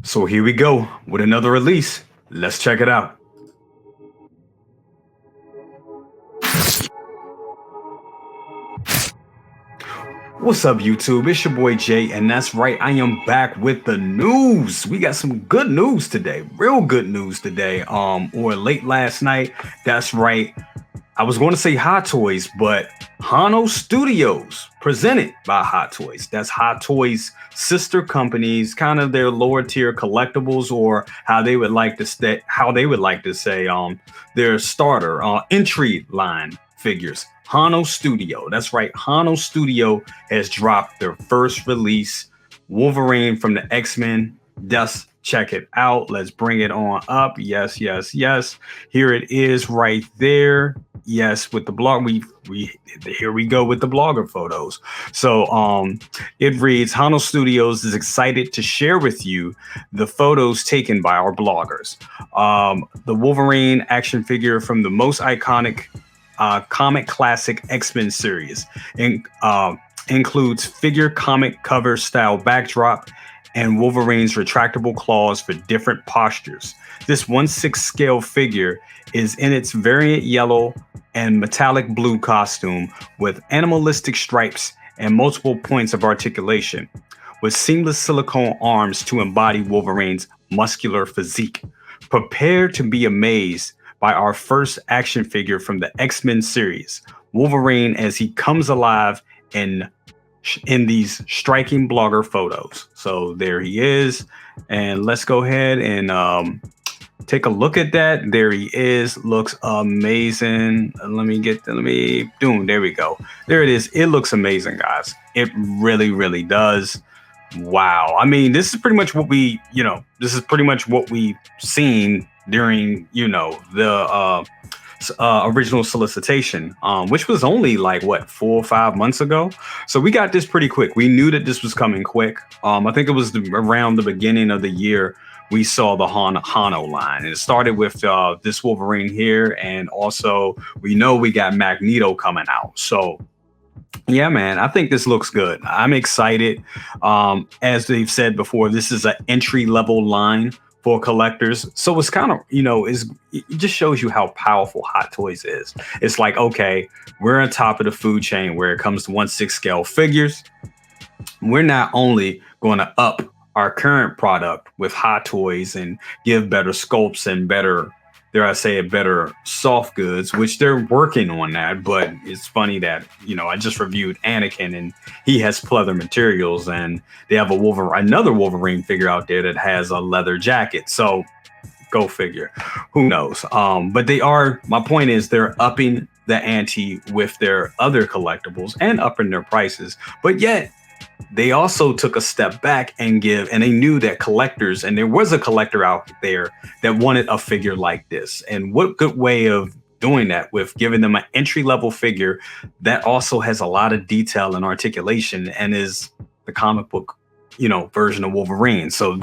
So here we go with another release. Let's check it out. What's up, YouTube? It's your boy Jay, and that's right, I am back with the news. We got some good news today, real good news today. Or late last night. That's right. I was going to say Hot Toys, but Hano Studios, presented by Hot Toys. That's Hot Toys' sister companies, kind of their lower tier collectibles, or how they would like to say, their starter entry line figures. Hano Studio. That's right. Hano Studio has dropped their first release, Wolverine from the X-Men. Just check it out. Let's bring it on up. Yes, yes, yes. Here it is right there. Yes, with the blog, we here we go with the blogger photos. So it reads, Hano Studios is excited to share with you the photos taken by our bloggers. The Wolverine action figure from the most iconic comic classic X-Men series and includes figure comic cover style backdrop and Wolverine's retractable claws for different postures. This 1/6 scale figure is in its variant yellow and metallic blue costume with animalistic stripes and multiple points of articulation, with seamless silicone arms to embody Wolverine's muscular physique. Prepare to be amazed by our first action figure from the X-Men series, Wolverine, as he comes alive in these striking blogger photos. So there he is, and let's go ahead and take a look at that. There he is. Looks amazing. There we go. There it is. It looks amazing, guys. It really, really does. Wow. I mean, this is pretty much what we've seen during, the original solicitation, which was only like what 4 or 5 months ago. So we got this pretty quick. We knew that this was coming quick. I think it was around the beginning of the year we saw the Hano line, and it started with this Wolverine here, and also we know we got Magneto coming out. So yeah, man, I think this looks good. I'm excited. As they've said before, this is an entry level line for collectors. So it's kind of, it just shows you how powerful Hot Toys is. It's like, okay, we're on top of the food chain where it comes to 1/6 scale figures. We're not only going to up our current product with Hot Toys and give better sculpts and better, dare I say it, better soft goods, which they're working on that. But it's funny that, I just reviewed Anakin and he has pleather materials, and they have another Wolverine figure out there that has a leather jacket. So go figure, who knows? But my point is they're upping the ante with their other collectibles and upping their prices, but yet they also took a step back and they knew that collectors, and there was a collector out there that wanted a figure like this. And what good way of doing that with giving them an entry level figure that also has a lot of detail and articulation and is the comic book, version of Wolverine. So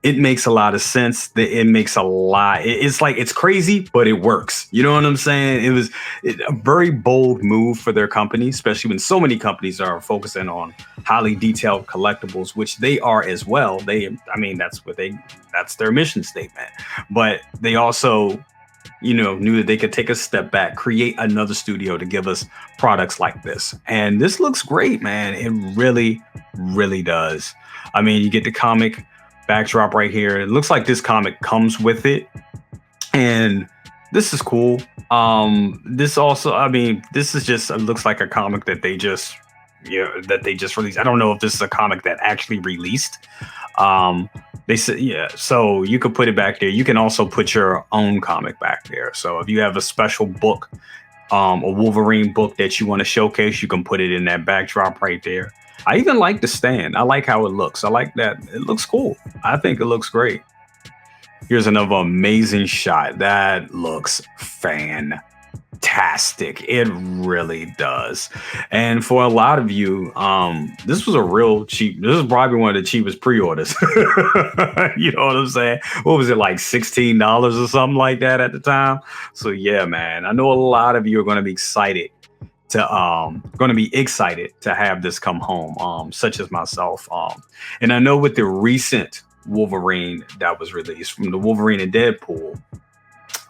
it makes a lot of sense. It makes a lot. It's like, it's crazy, but it works. You know what I'm saying? It was a very bold move for their company, especially when so many companies are focusing on highly detailed collectibles, which they are as well. That's their mission statement. But they also, knew that they could take a step back, create another studio to give us products like this. And this looks great, man. It really, really does. I mean, you get the comic backdrop right here. It looks like this comic comes with it, and this is cool. This is just, it looks like a comic that they just released. I don't know if this is a comic that actually released. They said, yeah, so you could put it back there. You can also put your own comic back there. So if you have a special book, a Wolverine book that you want to showcase, you can put it in that backdrop right there. I even like the stand. I like how it looks. I like that. It looks cool. I think it looks great. Here's another amazing shot. That looks fantastic. It really does. And for a lot of you, this was a real cheap. This is probably one of the cheapest pre-orders. You know what I'm saying? What was it, like $16 or something like that at the time? So yeah, man, I know a lot of you are going to be excited to have this come home, such as myself. And I know with the recent Wolverine that was released from the Wolverine and Deadpool,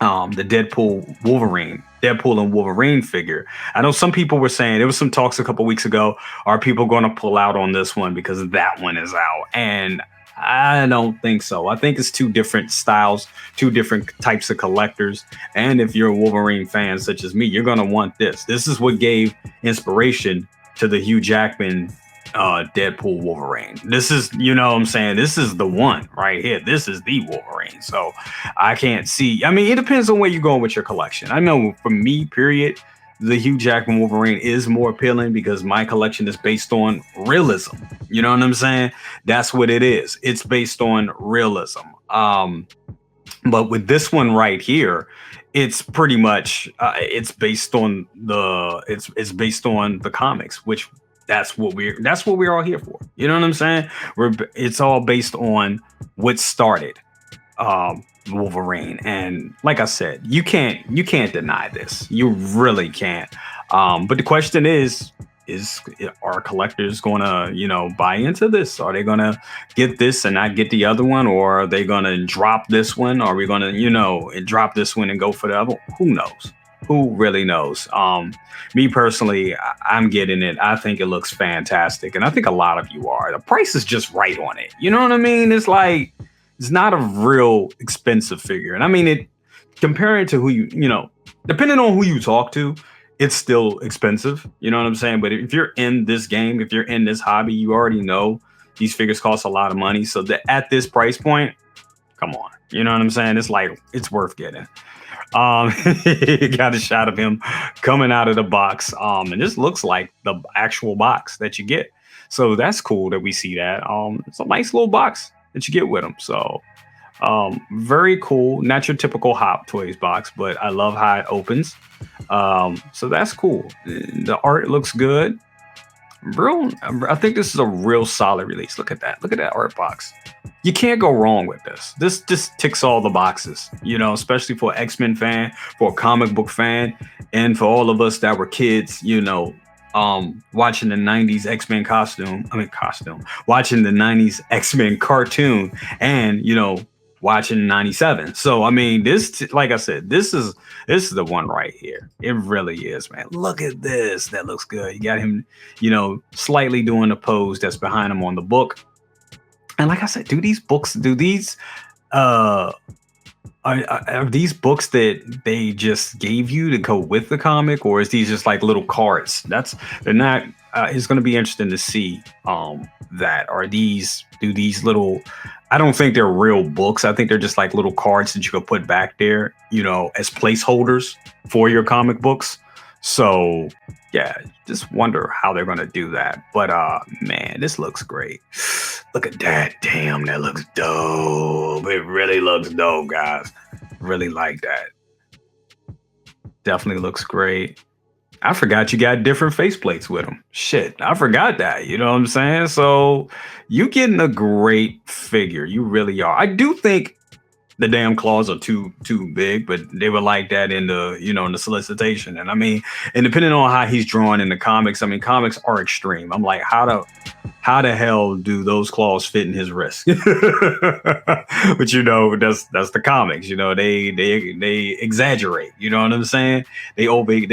the Deadpool and Wolverine figure. I know some people were saying there was some talks a couple weeks ago. Are people going to pull out on this one because that one is out? And I don't think so. I think it's two different styles, two different types of collectors. And if you're a Wolverine fan such as me, you're going to want this. This is what gave inspiration to the Hugh Jackman Deadpool Wolverine. This is, you know what I'm saying? This is the one right here. This is the Wolverine. So I can't see. I mean, it depends on where you're going with your collection. I know for me, period, the Hugh Jackman Wolverine is more appealing because my collection is based on realism. You know what I'm saying? That's what it is. It's based on realism. But with this one right here, it's pretty much it's based on it's based on the comics, which that's what we're all here for. You know what I'm saying? It's all based on what started Wolverine, and like I said, you can't deny this. You really can't. But the question is are collectors gonna buy into this? Are they gonna get this and not get the other one, or are they gonna drop this one? Are we gonna drop this one and go for the other one? Who knows? Who really knows? Me personally, I'm getting it. I think it looks fantastic, and I think a lot of you are. The price is just right on it. You know what I mean? It's like it's not a real expensive figure, and I mean it. Comparing to who depending on who you talk to, it's still expensive. You know what I'm saying? But if you're in this game, if you're in this hobby, you already know these figures cost a lot of money. So that at this price point, come on. You know what I'm saying? It's like it's worth getting. Got a shot of him coming out of the box. And this looks like the actual box that you get. So that's cool that we see that. It's a nice little box that you get with them. So very cool. Not your typical Hot Toys box, but I love how it opens. So that's cool. The art looks good. I think this is a real solid release. Look at that. Look at that art box. You can't go wrong with this. This just ticks all the boxes, especially for an X-Men fan, for a comic book fan, and for all of us that were kids, watching the 90s X-Men watching the 90s X-Men cartoon and, watching 97. So, I mean, this, like I said, this is the one right here. It really is, man. Look at this. That looks good. You got him, slightly doing the pose that's behind him on the book. And like I said, are these books that they just gave you to go with the comic, or is these just like little cards? They're not. It's going to be interesting to see these little. I don't think they're real books. I think they're just like little cards that you can put back there, as placeholders for your comic books. So yeah, just wonder how they're going to do that. But man, this looks great. Look at that. Damn, that looks dope. It really looks dope, guys. Really like that. Definitely looks great. I forgot you got different faceplates with them. Shit, I forgot that. You know what I'm saying? So you getting a great figure. You really are. I do think the damn claws are too big, but they were like that in the in the solicitation. And I mean, and depending on how he's drawn in the comics, I mean, comics are extreme. I'm like, how the hell do those claws fit in his wrist? But that's the comics. They exaggerate. You know what I'm saying? They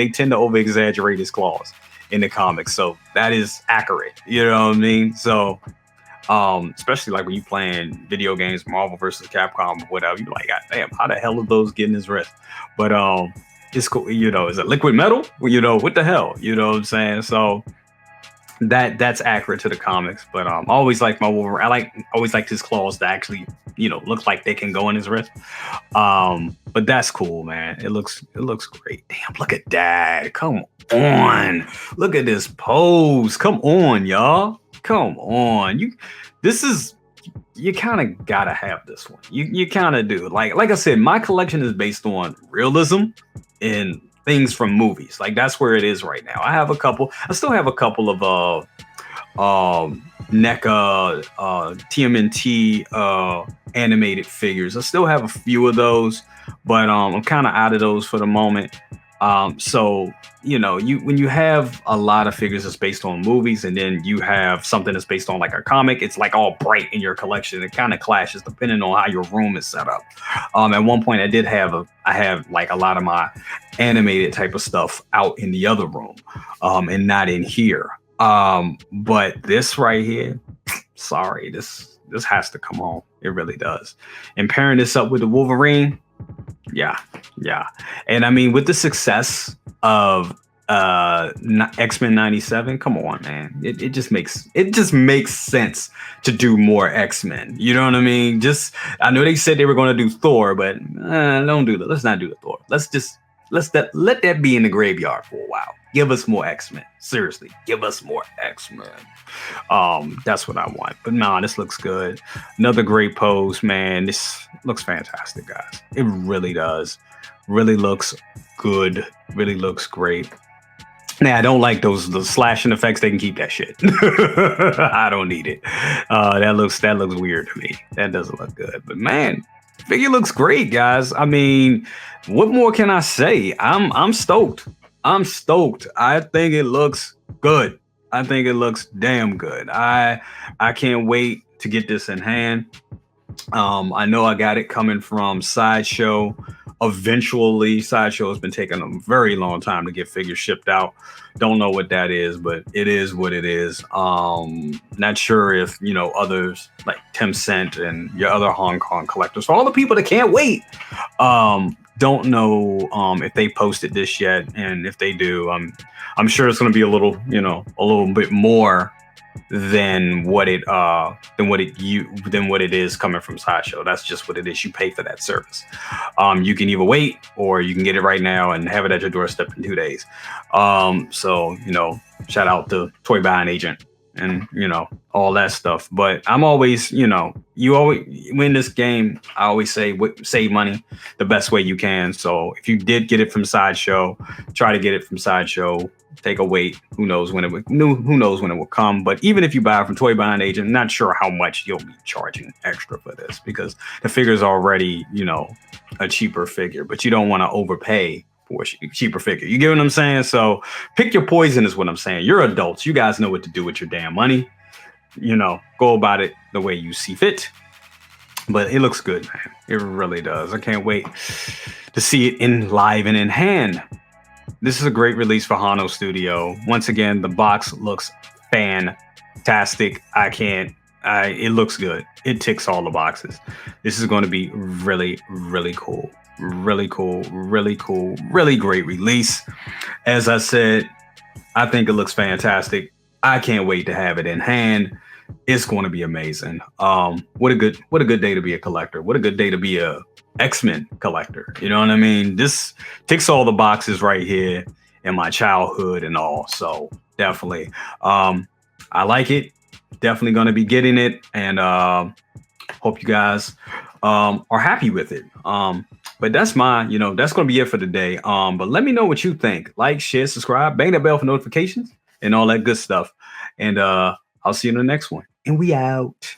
tend to over exaggerate his claws in the comics. So that is accurate. You know what I mean? So especially like when you playing video games, Marvel versus Capcom or whatever, you're like, God damn, how the hell are those getting his wrist? But it's cool. Is it liquid metal? What the hell? You know what I'm saying? So that's accurate to the comics. But I always like my Wolverine. Always liked his claws to actually look like they can go in his wrist. But that's cool, man. It looks great. Damn, look at that. Come on. Look at this pose. Come on, y'all. Come on. You kind of gotta have this one. You kind of do. Like I said, my collection is based on realism and things from movies. Like that's where it is right now. I still have a couple of NECA TMNT animated figures. I still have a few of those, but I'm kind of out of those for the moment. So you when you have a lot of figures that's based on movies, and then you have something that's based on like a comic, it's like all bright in your collection. It kind of clashes depending on how your room is set up. At one point, I have like a lot of my animated type of stuff out in the other room, and not in here. But this right here, sorry, this has to come on. It really does. And pairing this up with the Wolverine, yeah, yeah. And I mean, with the success of X-Men 97, come on, man. It just makes sense to do more X-Men. You know what I mean? Just I know they said they were going to do Thor, but don't do that. Let's not do the Thor. Let that be in the graveyard for a while. Give us more X-Men. Seriously, give us more X-Men. That's what I want. But nah, this looks good. Another great pose, man. This looks fantastic, guys. It really does. Really looks good. Really looks great. Now, I don't like the slashing effects. They can keep that shit. I don't need it. That looks weird to me. That doesn't look good. But man, figure looks great, guys. I mean, what more can I say? I'm stoked. I'm stoked. I think it looks good. I think it looks damn good. I can't wait to get this in hand. I know I got it coming from Sideshow. Eventually, Sideshow has been taking a very long time to get figures shipped out. Don't know what that is, but it is what it is. Not sure if others like Tim Cent and your other Hong Kong collectors. For all the people that can't wait, don't know if they posted this yet, and if they do, I'm sure it's going to be a little bit more than what it is coming from Sideshow. That's just what it is. You pay for that service. You can either wait or you can get it right now and have it at your doorstep in 2 days. So shout out to Toy Buying Agent and all that stuff. But I'm always you always win this game. I always say save money the best way you can. So if you did get it from Sideshow, try to get it from Sideshow. Take a wait. Who knows when it will come. But even if you buy it from Toy Buying Agent, I'm not sure how much you'll be charging extra for this, because the figure is already a cheaper figure. But you don't want to overpay for a cheaper figure. You get what I'm saying? So pick your poison is what I'm saying. You're adults. You guys know what to do with your damn money. Go about it the way you see fit. But it looks good, man. It really does. I can't wait to see it in live and in hand. This is a great release for Hano Studio. Once again, the box looks fantastic. It looks good. It ticks all the boxes. This is going to be really, really cool. Really cool. Really cool. Really great release. As I said, I think it looks fantastic. I can't wait to have it in hand. It's going to be amazing. What a good day to be a collector. What a good day to be a X-Men collector. You know what I mean? This ticks all the boxes right here in my childhood and all. So definitely, I like it. Definitely going to be getting it, and hope you guys are happy with it. But that's that's going to be it for today. But let me know what you think. Like, share, subscribe, bang that bell for notifications and all that good stuff. And I'll see you in the next one. And we out.